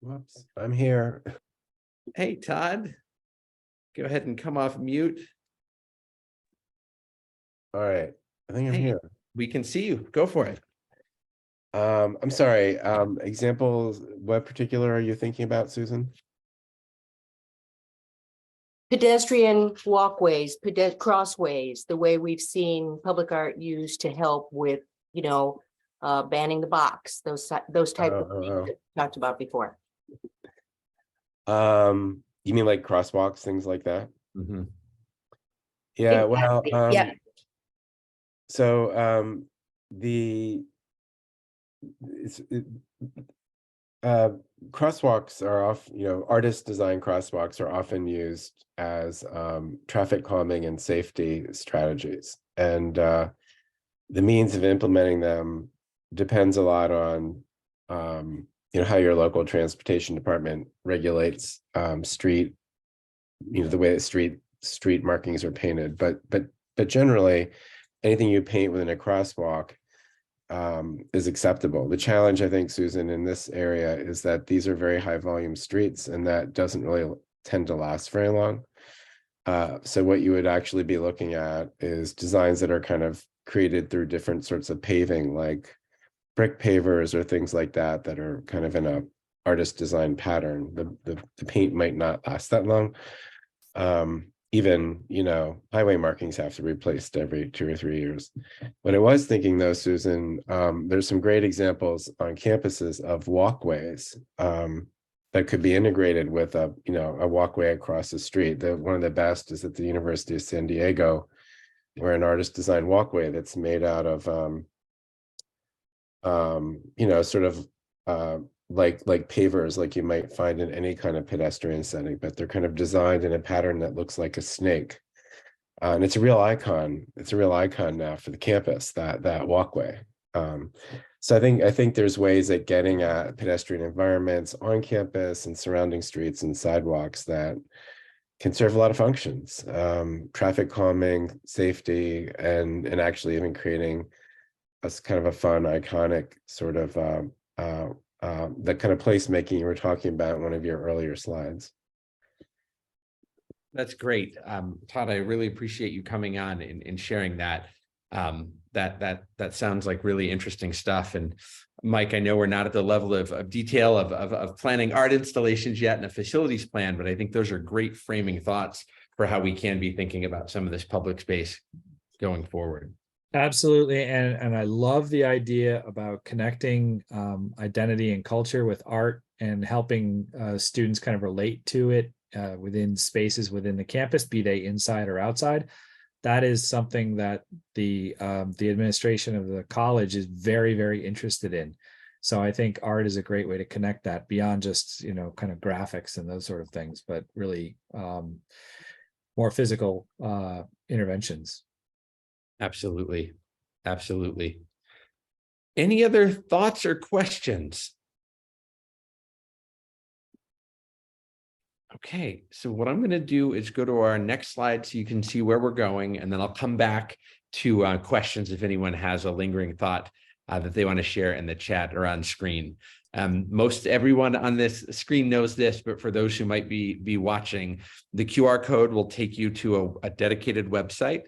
Speaker 8: Whoops, I'm here.
Speaker 1: Hey, Todd, go ahead and come off mute.
Speaker 8: All right, I think I'm
Speaker 1: Hey.
Speaker 8: here.
Speaker 1: We can see you. Go for it.
Speaker 8: I'm sorry, examples, what particular are you thinking about, Susan?
Speaker 5: Pedestrian walkways, crossways, the way we've seen public art used to help with, you know, banning the box, those type of things that we talked about before.
Speaker 8: You mean like crosswalks, things like that?
Speaker 1: Mhm.
Speaker 8: Yeah, well,
Speaker 5: Exactly, yeah.
Speaker 8: so crosswalks are often, you know, artist design crosswalks are often used as traffic calming and safety strategies. And the means of implementing them depends a lot on, you know, how your local transportation department regulates street, you know, the way that street markings are painted. But generally, anything you paint within a crosswalk is acceptable. The challenge, I think, Susan, in this area is that these are very high volume streets, and that doesn't really tend to last very long. So what you would actually be looking at is designs that are kind of created through different sorts of paving, like brick pavers or things like that, that are kind of in a artist design pattern. The paint might not last that long. Even, you know, highway markings have to be replaced every 2 or 3 years. What I was thinking though, Susan, there's some great examples on campuses of walkways that could be integrated with a, you know, a walkway across the street. One of the best is at the University of San Diego, where an artist designed walkway that's made out of, you know, sort of like pavers, like you might find in any kind of pedestrian setting, but they're kind of designed in a pattern that looks like a snake. And it's a real icon. It's a real icon now for the campus, that walkway. So I think there's ways at getting at pedestrian environments on campus and surrounding streets and sidewalks that can serve a lot of functions, traffic calming, safety, and actually even creating a kind of a fun, iconic sort of the kind of placemaking you were talking about in one of your earlier slides.
Speaker 1: That's great. Todd, I really appreciate you coming on and sharing that. That sounds like really interesting stuff. And Mike, I know we're not at the level of detail of planning art installations yet in a facilities plan, but I think those are great framing thoughts for how we can be thinking about some of this public space going forward.
Speaker 3: Absolutely. And I love the idea about connecting identity and culture with art and helping students kind of relate to it within spaces within the campus, be they inside or outside. That is something that the administration of the college is very, very interested in. So I think art is a great way to connect that beyond just, kind of graphics and those sort of things, but really more physical interventions.
Speaker 1: Absolutely. Absolutely. Any other thoughts or questions? Okay, so what I'm going to do is go to our next slide so you can see where we're going, and then I'll come back to questions if anyone has a lingering thought that they want to share in the chat or on screen. Most everyone on this screen knows this, but for those who might be watching, the QR code will take you to a dedicated website,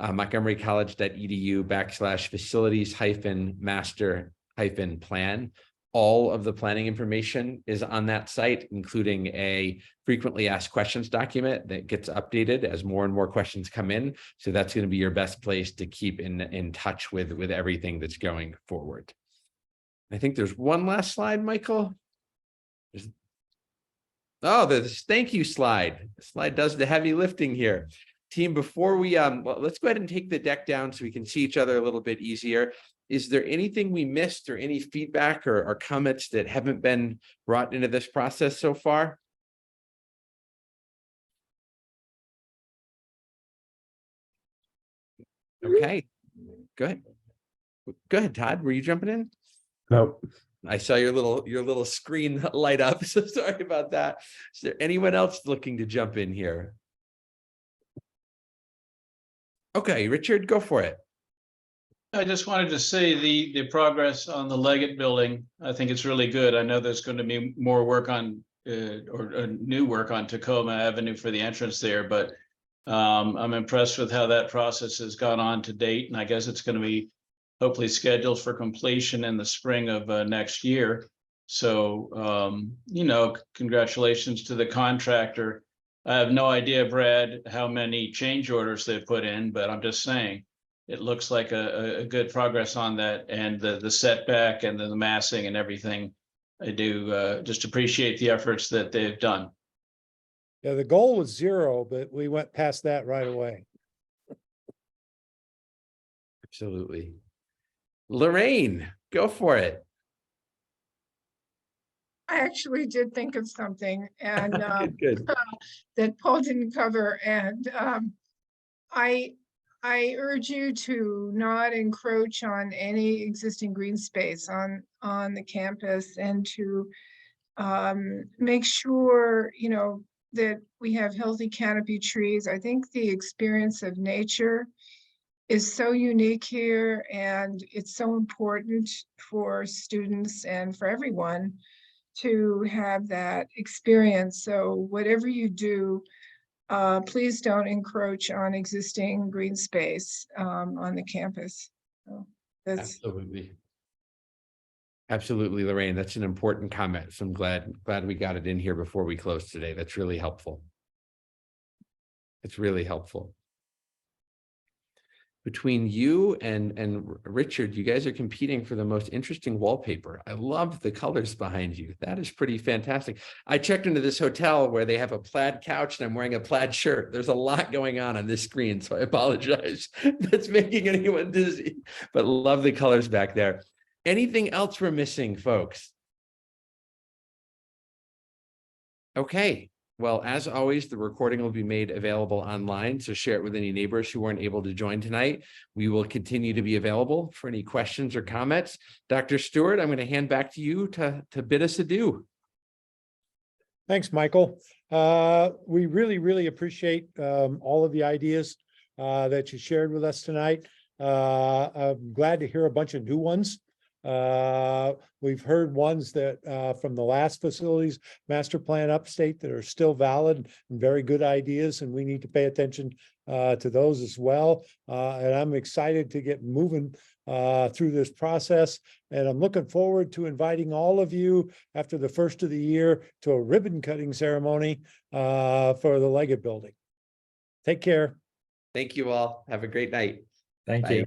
Speaker 1: montgomerycollege.edu/facilities-master-plan. All of the planning information is on that site, including a frequently asked questions document that gets updated as more and more questions come in. So that's going to be your best place to keep in touch with everything that's going forward. I think there's one last slide, Michael. The thank you slide. The slide does the heavy lifting here. Team, before we let's go ahead and take the deck down so we can see each other a little bit easier. Is there anything we missed or any feedback or comments that haven't been brought into this process so far? Okay, go ahead. Go ahead, Todd. Were you jumping in?
Speaker 8: Nope.
Speaker 1: I saw your little screen light up. So sorry about that. Is there anyone else looking to jump in here? Okay, Richard, go for it.
Speaker 4: I just wanted to say the progress on the Leggett building, I think it's really good. I know there's going to be more work on or new work on Tacoma Avenue for the entrance there, but I'm impressed with how that process has gone on to date, and I guess it's going to be hopefully scheduled for completion in the spring of next year. So, congratulations to the contractor. I have no idea, Brad, how many change orders they've put in, but I'm just saying it looks like a good progress on that, and the setback and the massing and everything. I do just appreciate the efforts that they've done.
Speaker 2: Yeah, the goal was 0, but we went past that right away.
Speaker 1: Absolutely. Lorraine, go for it.
Speaker 7: I actually did think of something and
Speaker 1: Good.
Speaker 7: that Paul didn't cover, and I urge you to not encroach on any existing green space on the campus, and to make sure, that we have healthy canopy trees. I think the experience of nature is so unique here, and it's so important for students and for everyone to have that experience. So whatever you do, please don't encroach on existing green space on the campus. So that's
Speaker 1: Absolutely, Lorraine. That's an important comment. So I'm glad we got it in here before we close today. That's really helpful. It's really helpful. Between you and Richard, you guys are competing for the most interesting wallpaper. I love the colors behind you. That is pretty fantastic. I checked into this hotel where they have a plaid couch and I'm wearing a plaid shirt. There's a lot going on this screen, so I apologize. That's making anyone dizzy, but love the colors back there. Anything else we're missing, folks? Okay. Well, as always, the recording will be made available online, so share it with any neighbors who weren't able to join tonight. We will continue to be available for any questions or comments. Dr. Stewart, I'm going to hand back to you to bid us adieu.
Speaker 2: Thanks, Michael. We really, really appreciate all of the ideas that you shared with us tonight. I'm glad to hear a bunch of new ones. We've heard ones that from the last facilities master plan upstate that are still valid and very good ideas, and we need to pay attention to those as well. And I'm excited to get moving through this process, and I'm looking forward to inviting all of you after the first of the year to a ribbon cutting ceremony for the Leggett building. Take care.
Speaker 1: Thank you all. Have a great night.
Speaker 3: Thank
Speaker 1: Bye.
Speaker 3: you.